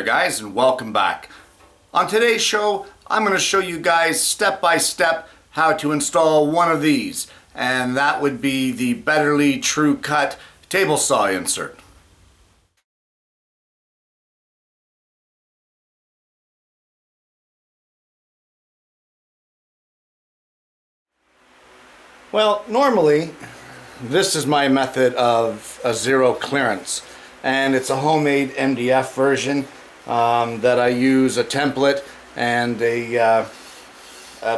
guys, and welcome back. On today's show, I'm going to show you guys step by step how to install one of these, and that would be the Betterly Tru cut table saw insert. Well, normally this is my method of a zero clearance, and it's a homemade MDF version that I use a template and a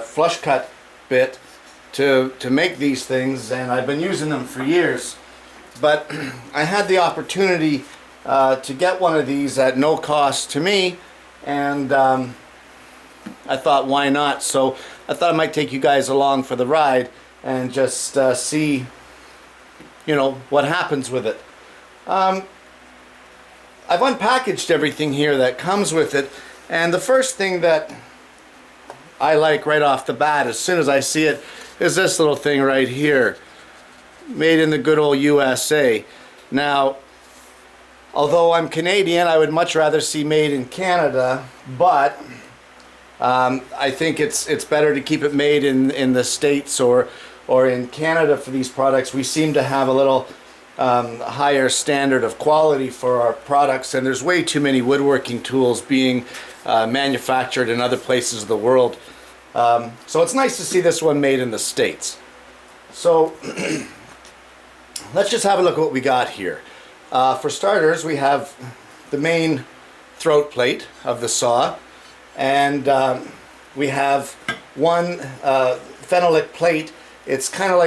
flush cut bit to make these things, and I've been using them for years. But I had the opportunity to get one of these at no cost to me, and I thought, why not? So I thought I might take you guys along for the ride and just see, you know, what happens with it. I've unpackaged everything here that comes with it, and the first thing that I like right off the bat, as soon as I see it, is this little thing right here, made in the good old USA. Now, although I'm Canadian, I would much rather see made in Canada, but I think it's better to keep it made in the States or in Canada for these products. We seem to have a little higher standard of quality for our products, and there's way too many woodworking tools being manufactured in other places of the world. So it's nice to see this one made in the States. So let's just have a look at what we got here. For starters, we have the main throat plate of the saw, and we have one phenolic plate. It's kind of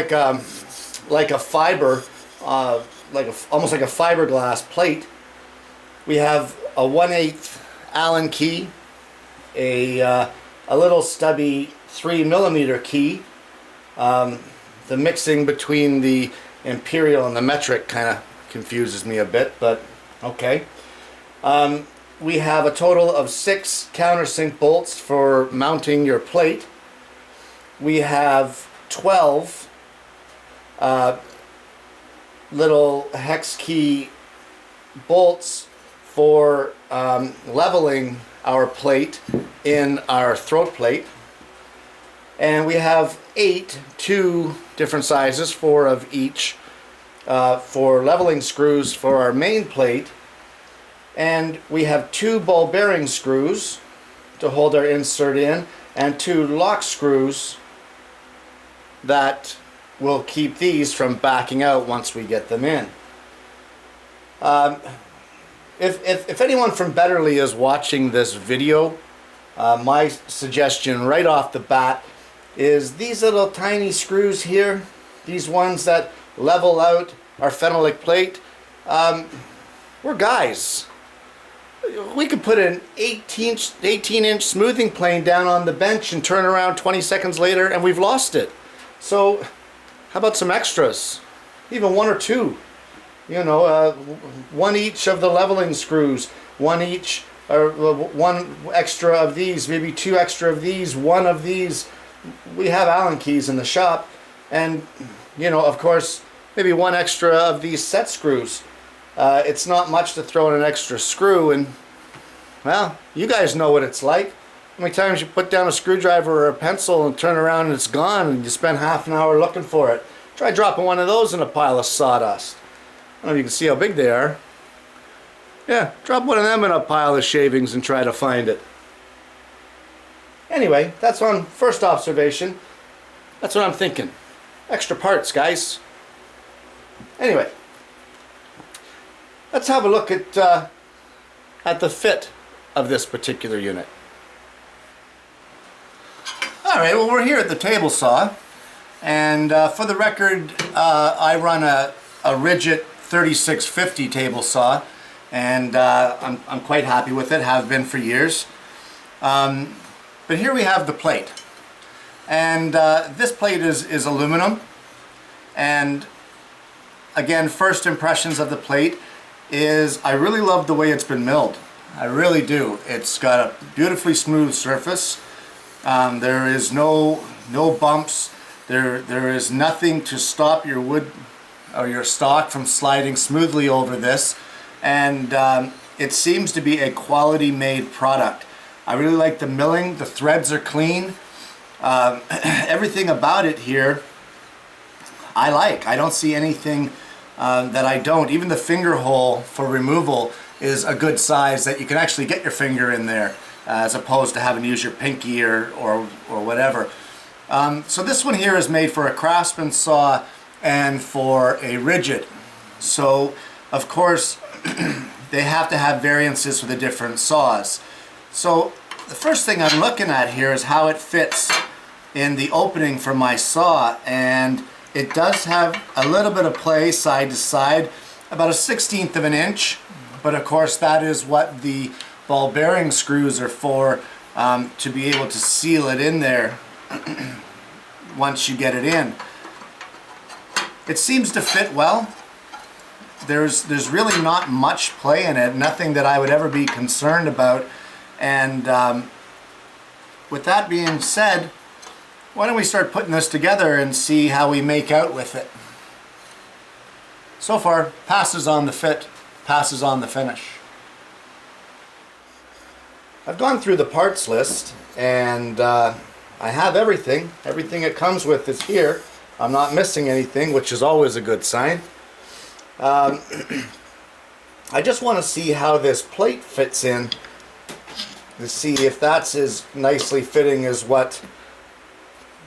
like a fiber, almost like a fiberglass plate. We have a 1/8 Allen key, a little stubby 3mm key. The mixing between the imperial and the metric kind of confuses me a bit, but okay. We have a total of 6 countersink bolts for mounting your plate. We have 12 little hex key bolts for leveling our plate in our throat plate, and we have 2 different sizes, 4 of each, for leveling screws for our main plate, and we have 2 ball bearing screws to hold our insert in, and 2 lock screws that will keep these from backing out once we get them in. If anyone from Betterly is watching this video, my suggestion right off the bat is these little tiny screws here, these ones that level out our phenolic plate. We're guys. We could put an 18-inch smoothing plane down on the bench and turn around 20 seconds later and we've lost it. So how about some extras? Even 1 or 2. You know, 1 each of the leveling screws, 1 each, or 1 extra of these, maybe 2 extra of these, 1 of these. We have Allen keys in the shop, and you know, of course, maybe 1 extra of these set screws. It's not much to throw in an extra screw, and well, you guys know what it's like. How many times you put down a screwdriver or a pencil and turn around and it's gone, and you spend half an hour looking for it. Try dropping 1 of those in a pile of sawdust. I don't know if you can see how big they are. Yeah, drop 1 of them in a pile of shavings and try to find it. Anyway, that's on first observation. That's what I'm thinking. Extra parts, guys. Anyway, let's have a look at the fit of this particular unit. Alright, well, we're here at the table saw, and for the record, I run a Rigid 3650 table saw, and I'm quite happy with it, have been for years. But here we have the plate, and this plate is aluminum, and again, first impressions of the plate is I really love the way it's been milled. I really do. It's got a beautifully smooth surface. There is no bumps. There is nothing to stop your wood or your stock from sliding smoothly over this, and it seems to be a quality made product. I really like the milling. The threads are clean. Everything about it here I like. I don't see anything that I don't. Even the finger hole for removal is a good size that you can actually get your finger in there, as opposed to having to use your pinky or whatever. So this one here is made for a craftsman saw and for a rigid. So of course they have to have variances for the different saws. So the first thing I'm looking at here is how it fits in the opening for my saw, and it does have a little bit of play side to side, about a 1/16 of an inch, but of course that is what the ball bearing screws are for, to be able to seal it in there once you get it in. It seems to fit well. There's really not much play in it, nothing that I would ever be concerned about. And with that being said, why don't we start putting this together and see how we make out with it. So far, passes on the fit, passes on the finish. I've gone through the parts list, and I have everything. Everything it comes with is here. I'm not missing anything, which is always a good sign. I just want to see how this plate fits in, to see if that's as nicely fitting as what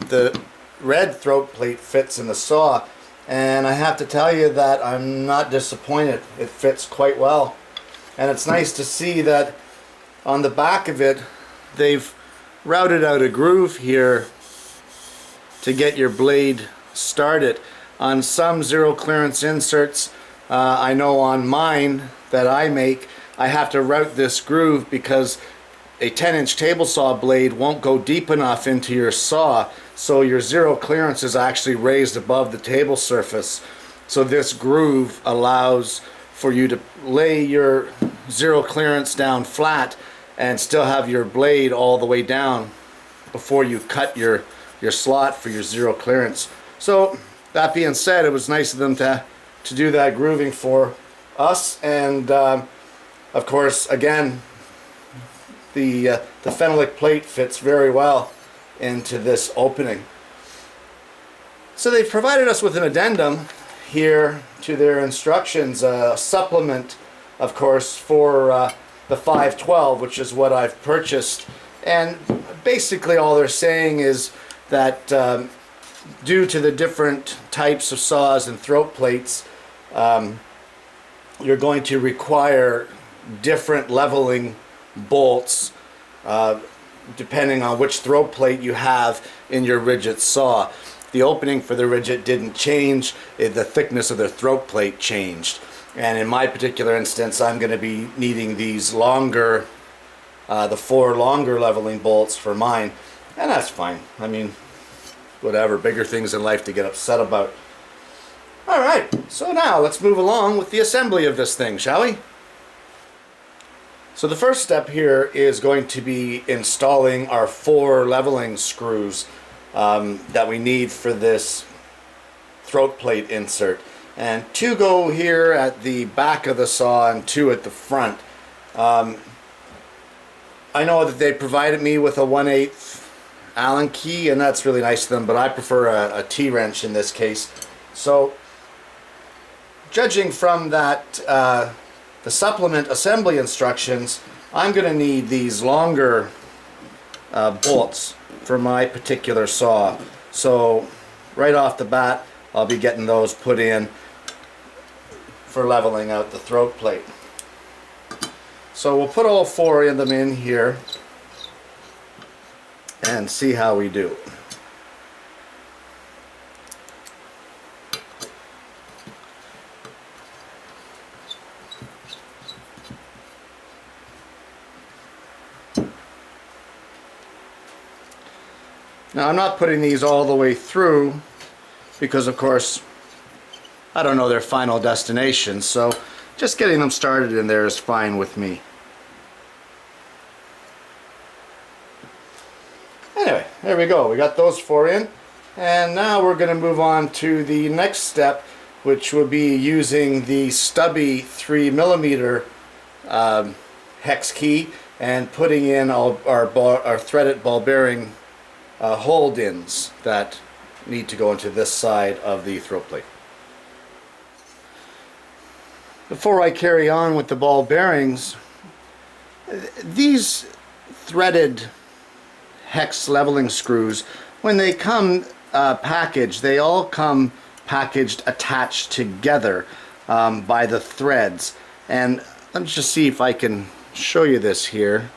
the red throat plate fits in the saw. And I have to tell you that I'm not disappointed. It fits quite well. And it's nice to see that on the back of it they've routed out a groove here to get your blade started. On some zero clearance inserts, I know on mine that I make, I have to route this groove because a 10-inch table saw blade won't go deep enough into your saw, so your zero clearance is actually raised above the table surface. So this groove allows for you to lay your zero clearance down flat and still have your blade all the way down before you cut your slot for your zero clearance. So that being said, it was nice of them to do that grooving for us. And of course, again, the phenolic plate fits very well into this opening. So they've provided us with an addendum here to their instructions, a supplement, of course, for the 512, which is what I've purchased. And basically all they're saying is that due to the different types of saws and throat plates, you're going to require different leveling bolts depending on which throat plate you have in your rigid saw. The opening for the rigid didn't change, the thickness of the throat plate changed. And in my particular instance, I'm going to be needing these longer, the 4 longer leveling bolts for mine. And that's fine. I mean, whatever, bigger things in life to get upset about. Alright, so now let's move along with the assembly of this thing, shall we? So the first step here is going to be installing our 4 leveling screws that we need for this throat plate insert. And 2 go here at the back of the saw and 2 at the front. I know that they provided me with a 1/8 Allen key, and that's really nice of them, but I prefer a T-wrench in this case. So judging from that, the supplement assembly instructions, I'm going to need these longer bolts for my particular saw. So right off the bat, I'll be getting those put in for leveling out the throat plate. So we'll put all 4 of them in here and see how we do. Now I'm not putting these all the way through because of course I don't know their final destination, so just getting them started in there is fine with me. Anyway, there we go. We got those 4 in, and now we're going to move on to the next step, which will be using the stubby 3mm hex key and putting in our threaded ball bearing hold-ins that need to go into this side of the throat plate. Before I carry on with the ball bearings, these threaded hex leveling screws, when they come packaged, they all come packaged attached together by the threads. And let me just see if I can show you this here.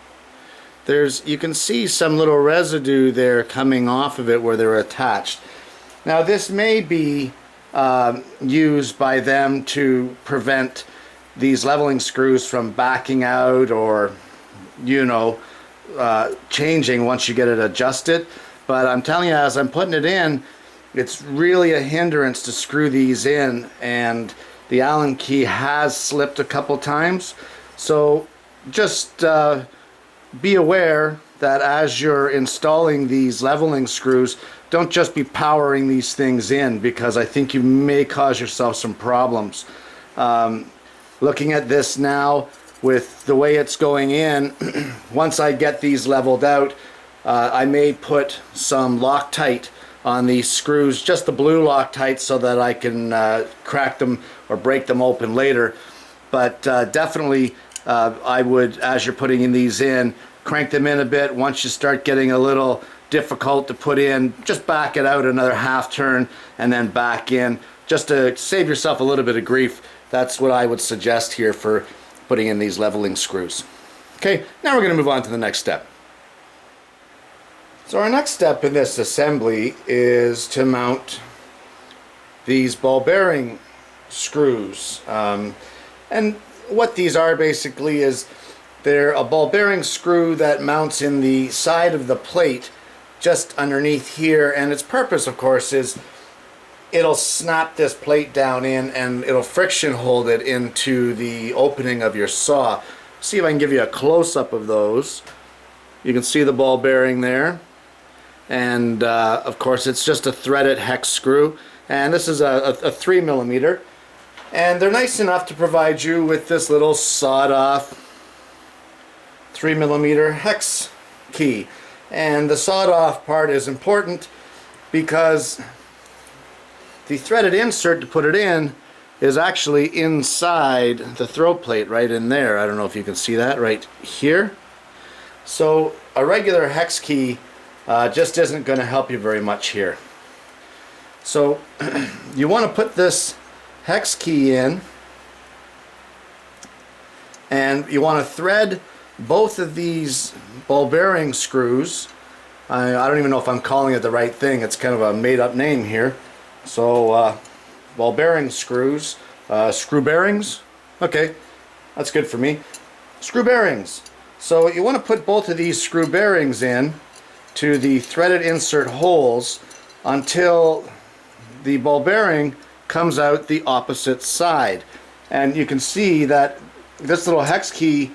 You can see some little residue there coming off of it where they're attached. Now this may be used by them to prevent these leveling screws from backing out or, you know, changing once you get it adjusted. But I'm telling you, as I'm putting it in, it's really a hindrance to screw these in, and the Allen key has slipped a couple times. So just be aware that as you're installing these leveling screws, don't just be powering these things in, because I think you may cause yourself some problems. Looking at this now with the way it's going in, once I get these leveled out, I may put some Loctite on these screws, just the blue Loctite, so that I can crack them or break them open later. But definitely I would, as you're putting in these in, crank them in a bit. Once you start getting a little difficult to put in, just back it out another half turn and then back in, just to save yourself a little bit of grief. That's what I would suggest here for putting in these leveling screws. Okay, now we're going to move on to the next step. So our next step in this assembly is to mount these ball bearing screws. And what these are basically is they're a ball bearing screw that mounts in the side of the plate just underneath here, and its purpose, of course, is it'll snap this plate down in and it'll friction hold it into the opening of your saw. See if I can give you a close-up of those. You can see the ball bearing there, and of course it's just a threaded hex screw, and this is a 3mm, and they're nice enough to provide you with this little sawed-off 3mm hex key. And the sawed-off part is important because the threaded insert to put it in is actually inside the throat plate, right in there. I don't know if you can see that right here. So a regular hex key just isn't going to help you very much here. So you want to put this hex key in, and you want to thread both of these ball bearing screws. I don't even know if I'm calling it the right thing. It's kind of a made-up name here. So ball bearing screws, screw bearings. Okay, that's good for me. Screw bearings. So you want to put both of these screw bearings in to the threaded insert holes until the ball bearing comes out the opposite side. And you can see that this little hex key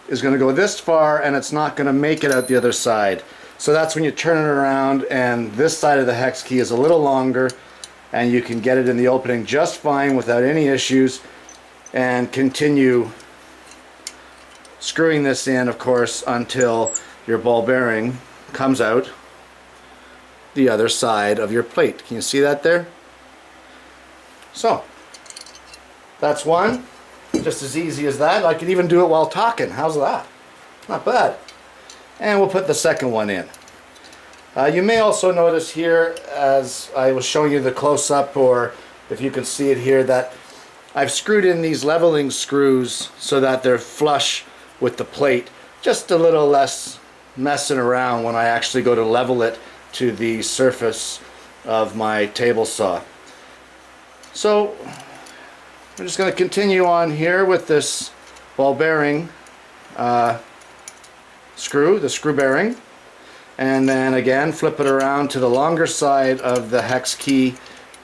is going to go this far, and it's not going to make it out the other side. So that's when you turn it around, and this side of the hex key is a little longer, and you can get it in the opening just fine without any issues, and continue screwing this in, of course, until your ball bearing comes out the other side of your plate. Can you see that there? So that's one. Just as easy as that. I could even do it while talking. How's that? Not bad. And we'll put the second one in. You may also notice here, as I was showing you the close-up, or if you can see it here, that I've screwed in these leveling screws so that they're flush with the plate. Just a little less messing around when I actually go to level it to the surface of my table saw. So I'm just going to continue on here with this ball bearing screw, the screw bearing, and then again flip it around to the longer side of the hex key,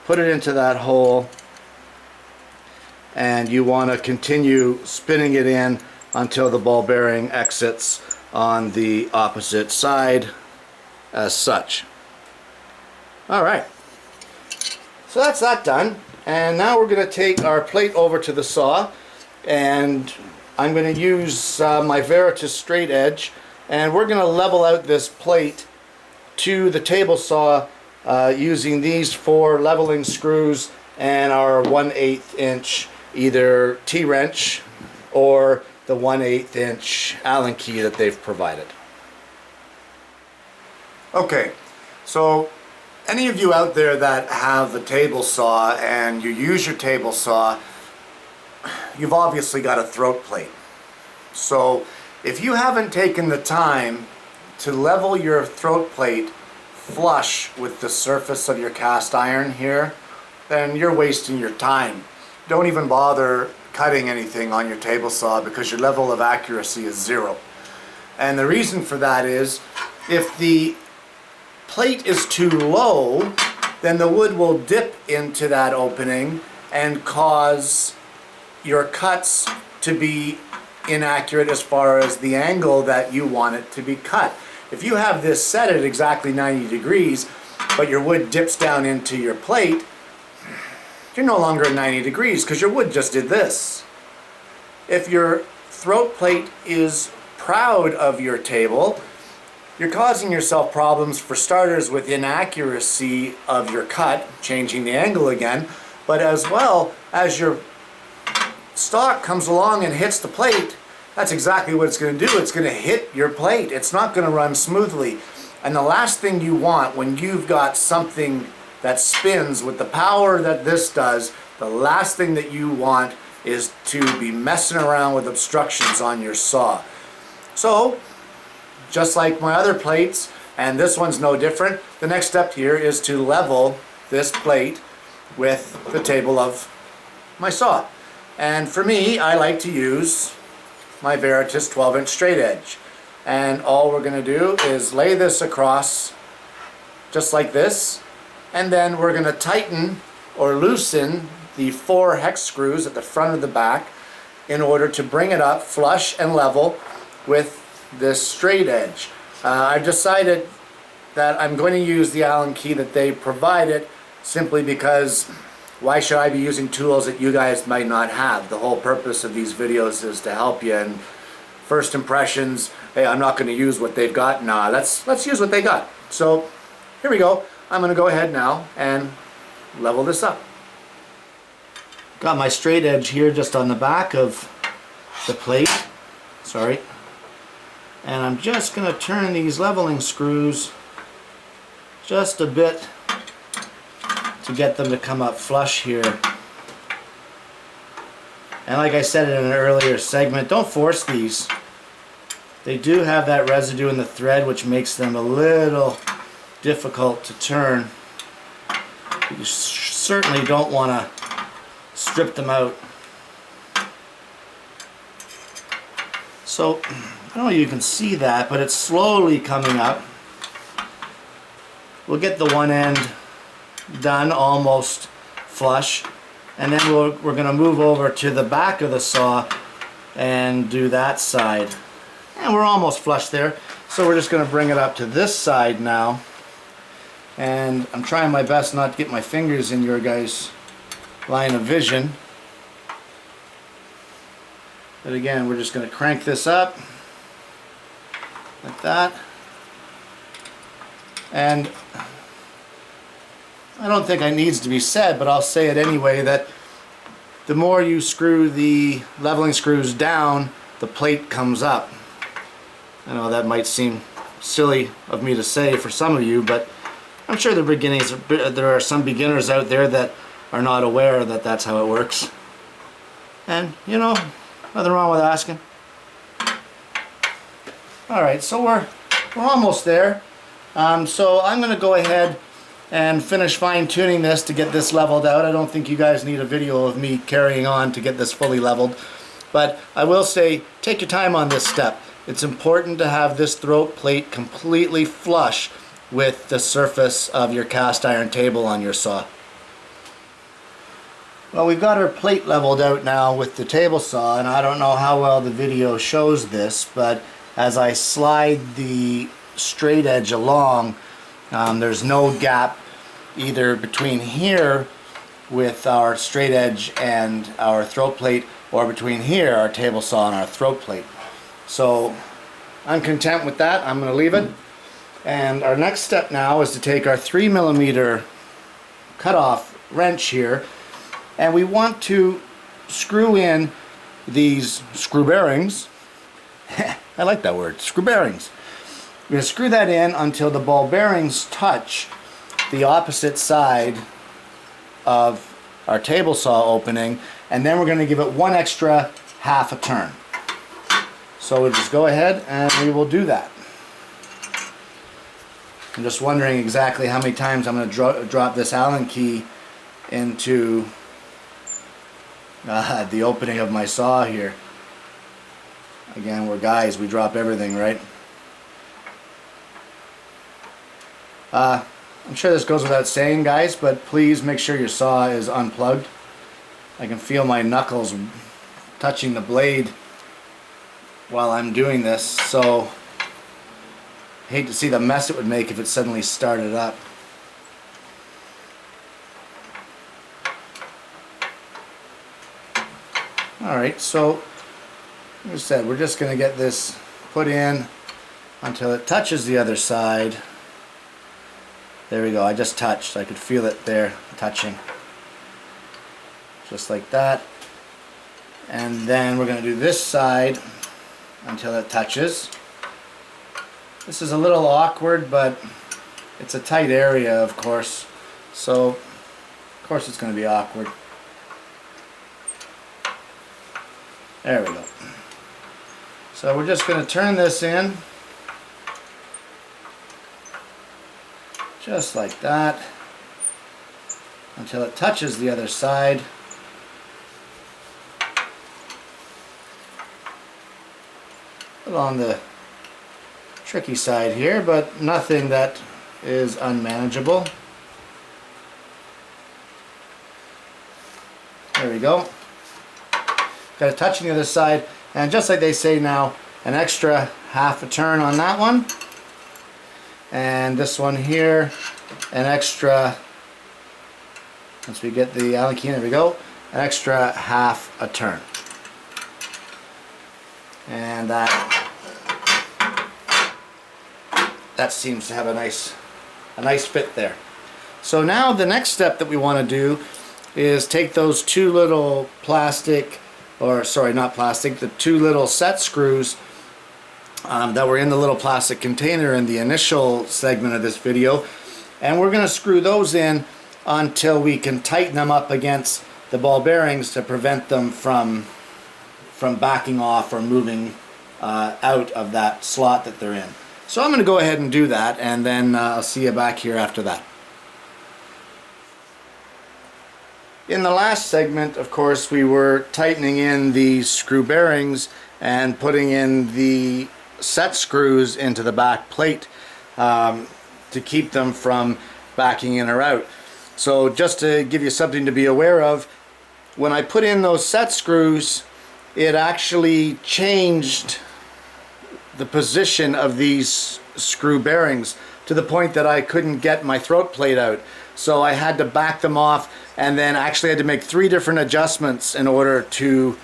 put it into that hole, and you want to continue spinning it in until the ball bearing exits on the opposite side as such. Alright, so that's that done. And now we're going to take our plate over to the saw and I'm going to use my Veritas straight edge, and we're going to level out this plate to the table saw using these 4 leveling screws and our 1/8 inch either T-wrench or the 1/8 inch Allen key that they've provided. Okay, so any of you out there that have a table saw and you use your table saw, you've obviously got a throat plate. So if you haven't taken the time to level your throat plate flush with the surface of your cast iron here, then you're wasting your time. Don't even bother cutting anything on your table saw because your level of accuracy is 0. And the reason for that is if the plate is too low, then the wood will dip into that opening and cause your cuts to be inaccurate as far as the angle that you want it to be cut. If you have this set at exactly 90 degrees, but your wood dips down into your plate, you're no longer at 90 degrees because your wood just did this. If your throat plate is proud of your table, you're causing yourself problems, for starters, with inaccuracy of your cut, changing the angle again, but as well as your stock comes along and hits the plate, that's exactly what it's going to do. It's going to hit your plate. It's not going to run smoothly. And the last thing you want when you've got something that spins with the power that this does, the last thing that you want is to be messing around with obstructions on your saw. So, just like my other plates, and this one's no different, the next step here is to level this plate with the table of my saw. And for me, I like to use my Veritas 12-inch straight edge. And all we're going to do is lay this across just like this, and then we're going to tighten or loosen the 4 hex screws at the front of the back in order to bring it up flush and level with this straight edge. I've decided that I'm going to use the Allen key that they provided simply because why should I be using tools that you guys might not have? The whole purpose of these videos is to help you, and first impressions, hey, I'm not going to use what they've got. Nah, let's use what they got. So here we go. I'm going to go ahead now and level this up. Got my straight edge here just on the back of the plate. Sorry. And I'm just going to turn these leveling screws just a bit to get them to come up flush here. And like I said in an earlier segment, don't force these. They do have that residue in the thread which makes them a little difficult to turn. You certainly don't want to strip them out. So I don't know if you can see that, but it's slowly coming up. We'll get the one end done almost flush, and then we're going to move over to the back of the saw and do that side. And we're almost flush there, so we're just going to bring it up to this side now. And I'm trying my best not to get my fingers in your guys' line of vision. But again, we're just going to crank this up like that. And I don't think it needs to be said, but I'll say it anyway, that the more you screw the leveling screws down, the plate comes up. I know that might seem silly of me to say for some of you, but I'm sure there are some beginners out there that are not aware that that's how it works. And, you know, nothing wrong with asking. Alright, so we're almost there. So I'm going to go ahead and finish fine-tuning this to get this leveled out. I don't think you guys need a video of me carrying on to get this fully leveled. But I will say, take your time on this step. It's important to have this throat plate completely flush with the surface of your cast iron table on your saw. Well, we've got our plate leveled out now with the table saw, and I don't know how well the video shows this, but as I slide the straight edge along, there's no gap either between here with our straight edge and our throat plate, or between here, our table saw and our throat plate. So I'm content with that. I'm going to leave it. And our next step now is to take our 3mm cutoff wrench here, and we want to screw in these screw bearings. I like that word, screw bearings. We're going to screw that in until the ball bearings touch the opposite side of our table saw opening, and then we're going to give it one extra half a turn. So we'll just go ahead and we will do that. I'm just wondering exactly how many times I'm going to drop this Allen key into the opening of my saw here. Again, we're guys, we drop everything, right? I'm sure this goes without saying, guys, but please make sure your saw is unplugged. I can feel my knuckles touching the blade while I'm doing this, so hate to see the mess it would make if it suddenly started up. Alright, so like I said, we're just going to get this put in until it touches the other side. There we go, I just touched. I could feel it there touching. Just like that. And then we're going to do this side until it touches. This is a little awkward, but it's a tight area, of course. So, of course it's going to be awkward. There we go. So we're just going to turn this in. Just like that. Until it touches the other side. A little on the tricky side here, but nothing that is unmanageable. There we go. Got a touch on the other side, and just like they say now, an extra half a turn on that one. And this one here, an extra, once we get the Allen key, there we go, an extra half a turn. And that seems to have a nice fit there. So now the next step that we want to do is take those two little plastic, or sorry, not plastic, the two little set screws that were in the little plastic container in the initial segment of this video, and we're going to screw those in until we can tighten them up against the ball bearings to prevent them from backing off or moving out of that slot that they're in. So I'm going to go ahead and do that, and then I'll see you back here after that. In the last segment, of course, we were tightening in the screw bearings and putting in the set screws into the back plate to keep them from backing in or out. So just to give you something to be aware of, when I put in those set screws, it actually changed the position of these screw bearings to the point that I couldn't get my throat plate out. So I had to back them off, and then actually had to make 3 different adjustments in order to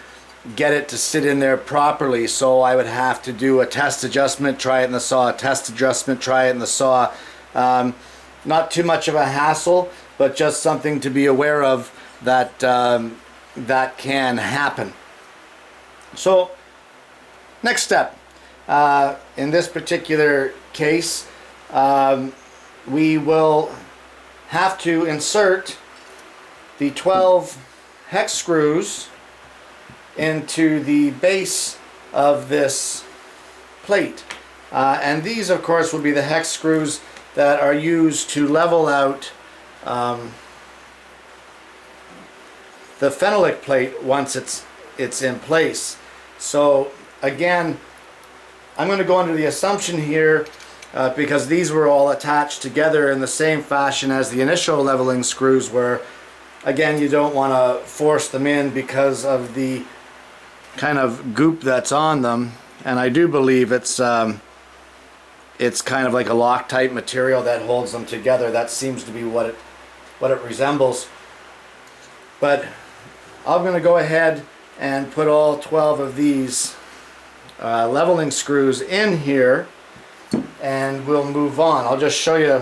get it to sit in there properly. So I would have to do a test adjustment, try it in the saw, a test adjustment, try it in the saw. Not too much of a hassle, but just something to be aware of that that can happen. So next step, in this particular case, we will have to insert the 12 hex screws into the base of this plate. And these, of course, will be the hex screws that are used to level out the phenolic plate once it's in place. So again, I'm going to go under the assumption here, because these were all attached together in the same fashion as the initial leveling screws were. Again, you don't want to force them in because of the kind of goop that's on them, and I do believe it's kind of like a Loctite material that holds them together. That seems to be what it resembles. But I'm going to go ahead and put all 12 of these leveling screws in here, and we'll move on. I'll just show you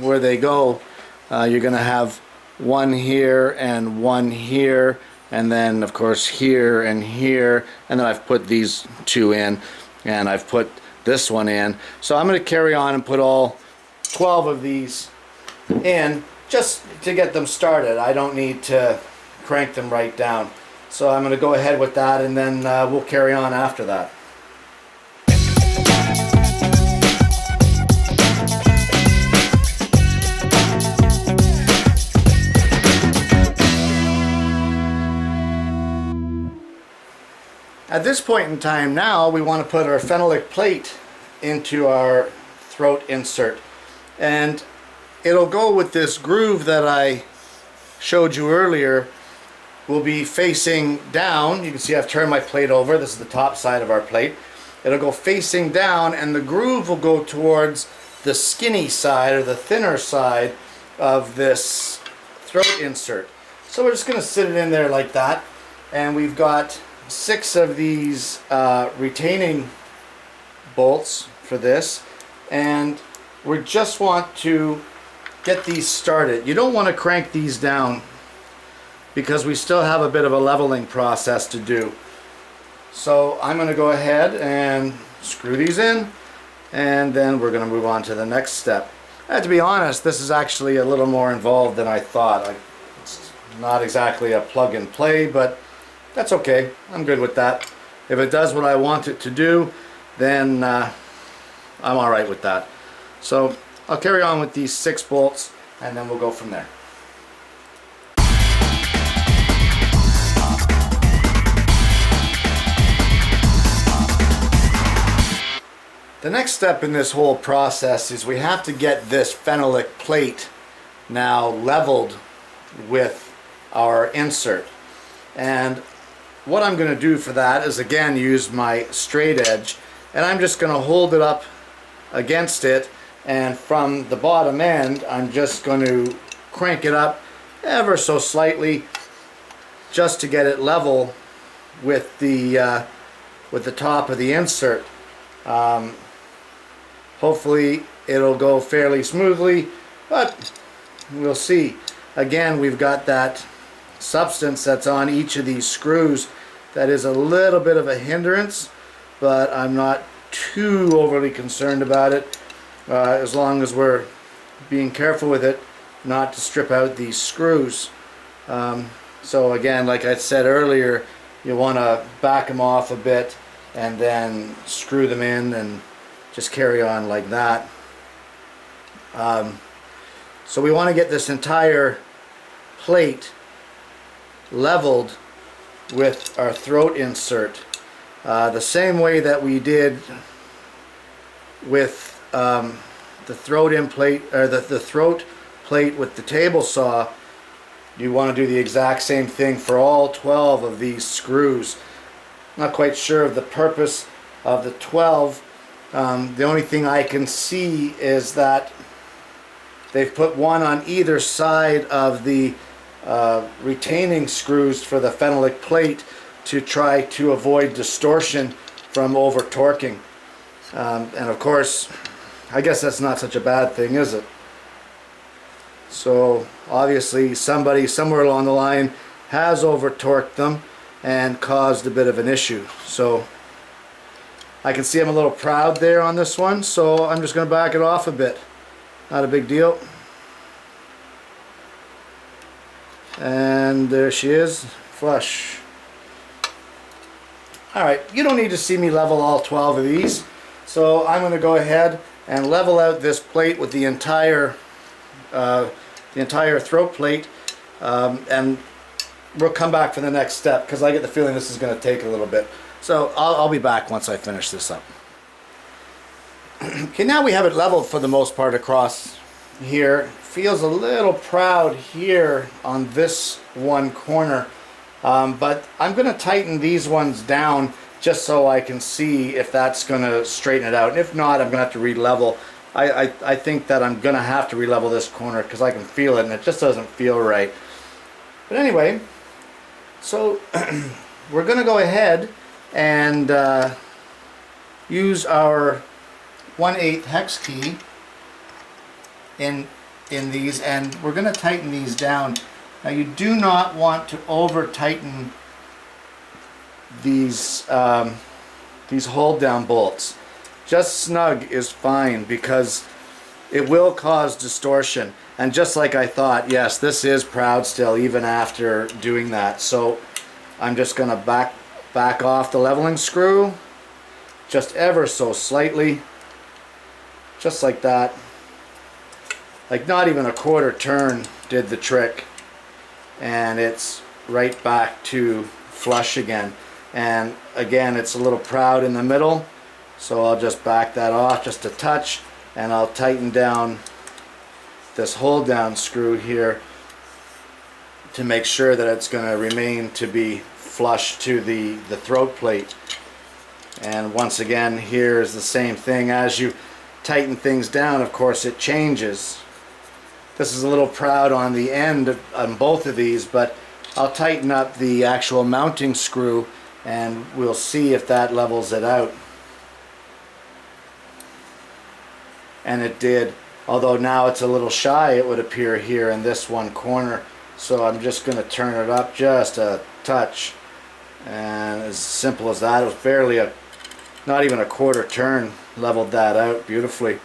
where they go. You're going to have one here and one here, and then of course here, and then I've put these two in, and I've put this one in. So I'm going to carry on and put all 12 of these in just to get them started. I don't need to crank them right down. So I'm going to go ahead with that, and then we'll carry on after that. At this point in time now, we want to put our phenolic plate into our throat insert, and it'll go with this groove that I showed you earlier. Will be facing down. You can see I've turned my plate over. This is the top side of our plate. It'll go facing down, and the groove will go towards the skinny side, or the thinner side of this throat insert. So we're just going to sit it in there like that, and we've got 6 of these retaining bolts for this, and we just want to get these started. You don't want to crank these down because we still have a bit of a leveling process to do. So I'm going to go ahead and screw these in, and then we're going to move on to the next step. To be honest, this is actually a little more involved than I thought. It's not exactly a plug and play, but that's okay. I'm good with that. If it does what I want it to do, then I'm alright with that. So I'll carry on with these 6 bolts, and then we'll go from there. The next step in this whole process is we have to get this phenolic plate now leveled with our insert. And what I'm going to do for that is again use my straight edge, and I'm just going to hold it up against it, and from the bottom end I'm just going to crank it up ever so slightly just to get it level with the top of the insert. Hopefully it'll go fairly smoothly, but we'll see. Again, we've got that substance that's on each of these screws that is a little bit of a hindrance, but I'm not too overly concerned about it, as long as we're being careful with it not to strip out these screws. So again, like I said earlier, you want to back them off a bit and then screw them in and just carry on like that. So we want to get this entire plate leveled with our throat insert, the same way that we did with the throat plate, or the throat plate with the table saw. You want to do the exact same thing for all 12 of these screws. Not quite sure of the purpose of the 12. The only thing I can see is that they've put one on either side of the retaining screws for the phenolic plate to try to avoid distortion from over torquing. And of course, I guess that's not such a bad thing, is it? So obviously somebody somewhere along the line has over torqued them and caused a bit of an issue. So I can see I'm a little proud there on this one, so I'm just going to back it off a bit. Not a big deal. And there she is, flush. Alright, you don't need to see me level all 12 of these, so I'm going to go ahead and level out this plate with the entire throat plate, and we'll come back for the next step because I get the feeling this is going to take a little bit. So I'll be back once I finish this up. Okay, now we have it leveled for the most part across here. Feels a little proud here on this one corner, but I'm going to tighten these ones down just so I can see if that's going to straighten it out. And if not, I'm going to have to re-level. I think that I'm going to have to re-level this corner because I can feel it and it just doesn't feel right. But anyway, so we're going to go ahead and use our 1/8 hex key in these, and we're going to tighten these down. Now you do not want to over tighten these hold down bolts. Just snug is fine, because it will cause distortion. And just like I thought, yes, this is proud still even after doing that. So I'm just going to back off the leveling screw just ever so slightly, just like that. Like not even a quarter turn did the trick, and it's right back to flush again. And again, it's a little proud in the middle, so I'll just back that off just a touch, and I'll tighten down this hold down screw here to make sure that it's going to remain to be flush to the throat plate. And once again, here is the same thing. As you tighten things down, of course it changes. This is a little proud on the end on both of these, but I'll tighten up the actual mounting screw and we'll see if that levels it out. And it did, although now it's a little shy, it would appear here in this one corner. So I'm just going to turn it up just a touch, and as simple as that. It was barely not even a quarter turn, leveled that out beautifully.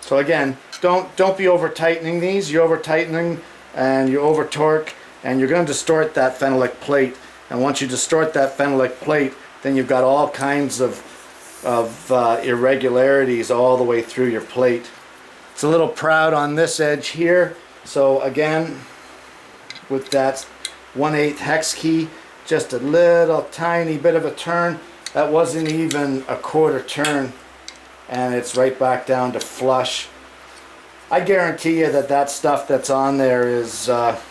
So again, don't be over tightening these. You're over tightening and you over torque, and you're going to distort that phenolic plate. And once you distort that phenolic plate, then you've got all kinds of irregularities all the way through your plate. It's a little proud on this edge here, so again, with that 1/8 hex key, just a little tiny bit of a turn. That wasn't even a quarter turn, and it's right back down to flush. I guarantee you that stuff that's on there is like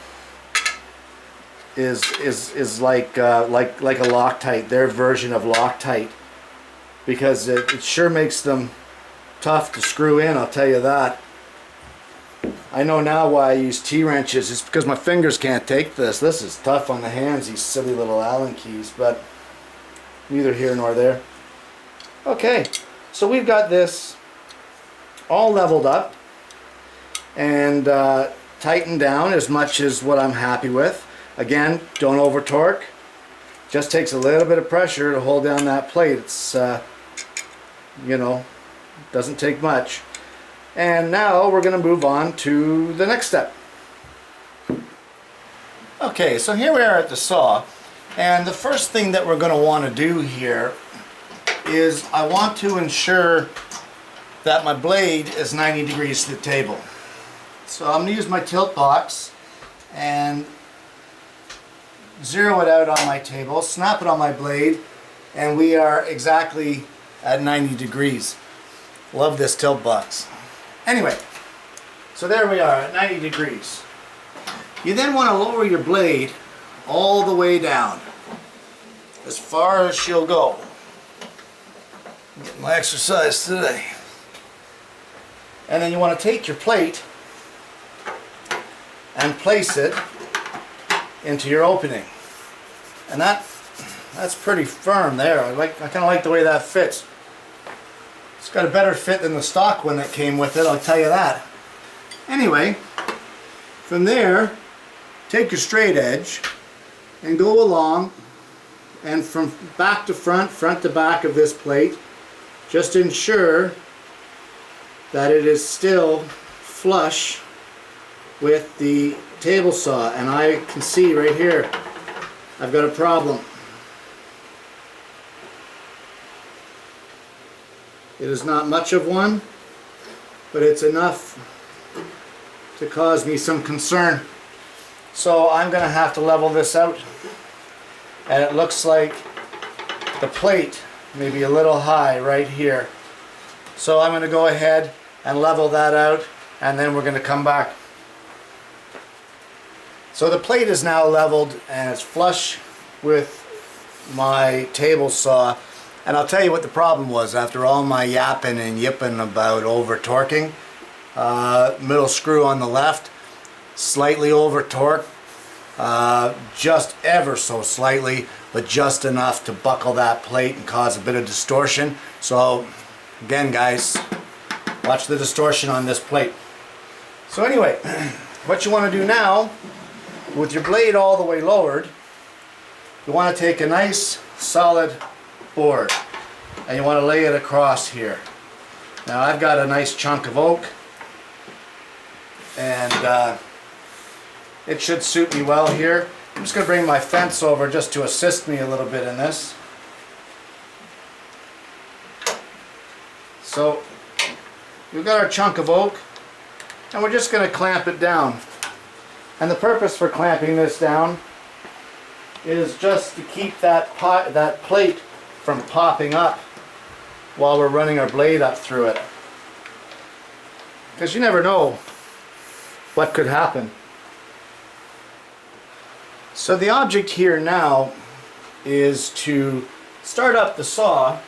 a Loctite, their version of Loctite, because it sure makes them tough to screw in, I'll tell you that. I know now why I use T-wrenches. It's because my fingers can't take this. This is tough on the hands, these silly little Allen keys, but neither here nor there. Okay, so we've got this all leveled up and tightened down as much as what I'm happy with. Again, don't over torque. Just takes a little bit of pressure to hold down that plate. It's you know, doesn't take much. And now we're going to move on to the next step. Okay, so here we are at the saw, and the first thing that we're going to want to do here is I want to ensure that my blade is 90 degrees to the table. So I'm going to use my tilt box and zero it out on my table, snap it on my blade, and we are exactly at 90 degrees. Love this tilt box. Anyway, so there we are at 90 degrees. You then want to lower your blade all the way down, as far as she'll go. I'm getting my exercise today. And then you want to take your plate and place it into your opening. And that's pretty firm there. I kind of like the way that fits. It's got a better fit than the stock one that came with it, I'll tell you that. Anyway, from there, take your straight edge and go along, and from back to front, front to back of this plate, just ensure that it is still flush with the table saw. And I can see right here, I've got a problem. It is not much of one, but it's enough to cause me some concern. So I'm going to have to level this out. And it looks like the plate may be a little high right here. So I'm going to go ahead and level that out, and then we're going to come back. So the plate is now leveled and it's flush with my table saw. And I'll tell you what the problem was after all my yapping and yipping about over torquing. Middle screw on the left, slightly over torque, just ever so slightly, but just enough to buckle that plate and cause a bit of distortion. So again guys, watch the distortion on this plate. So anyway, what you want to do now, with your blade all the way lowered, you want to take a nice solid board and you want to lay it across here. Now I've got a nice chunk of oak, and it should suit me well here. I'm just going to bring my fence over just to assist me a little bit in this. So we've got our chunk of oak and we're just going to clamp it down. And the purpose for clamping this down is just to keep that plate from popping up while we're running our blade up through it. Because you never know what could happen. So the object here now is to start up the saw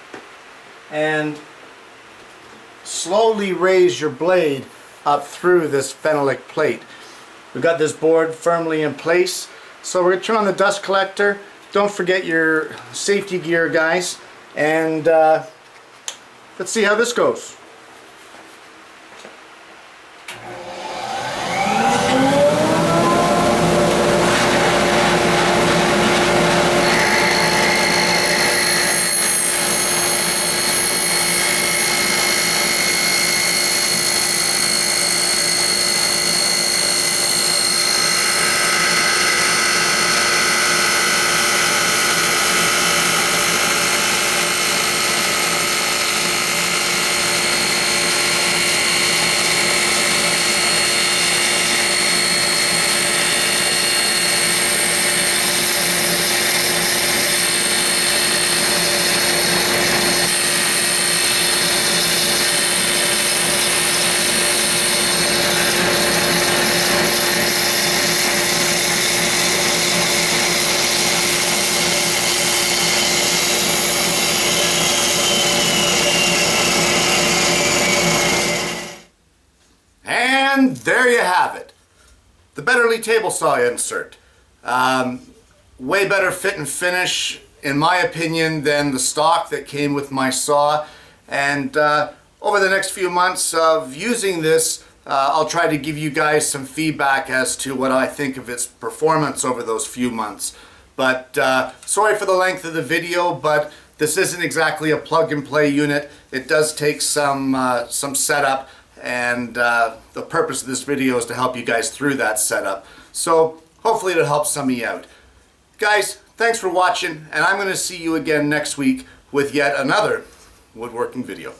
and slowly raise your blade up through this phenolic plate. We've got this board firmly in place, so we're going to turn on the dust collector. Don't forget your safety gear, guys, and let's see how this goes. And there you have it. The Betterly table saw insert. Way better fit and finish, in my opinion, than the stock that came with my saw. And over the next few months of using this, I'll try to give you guys some feedback as to what I think of its performance over those few months. But sorry for the length of the video, but this isn't exactly a plug-and-play unit. It does take some setup, and the purpose of this video is to help you guys through that setup. So hopefully it'll help some of you out. Guys, thanks for watching, and I'm going to see you again next week with yet another woodworking video.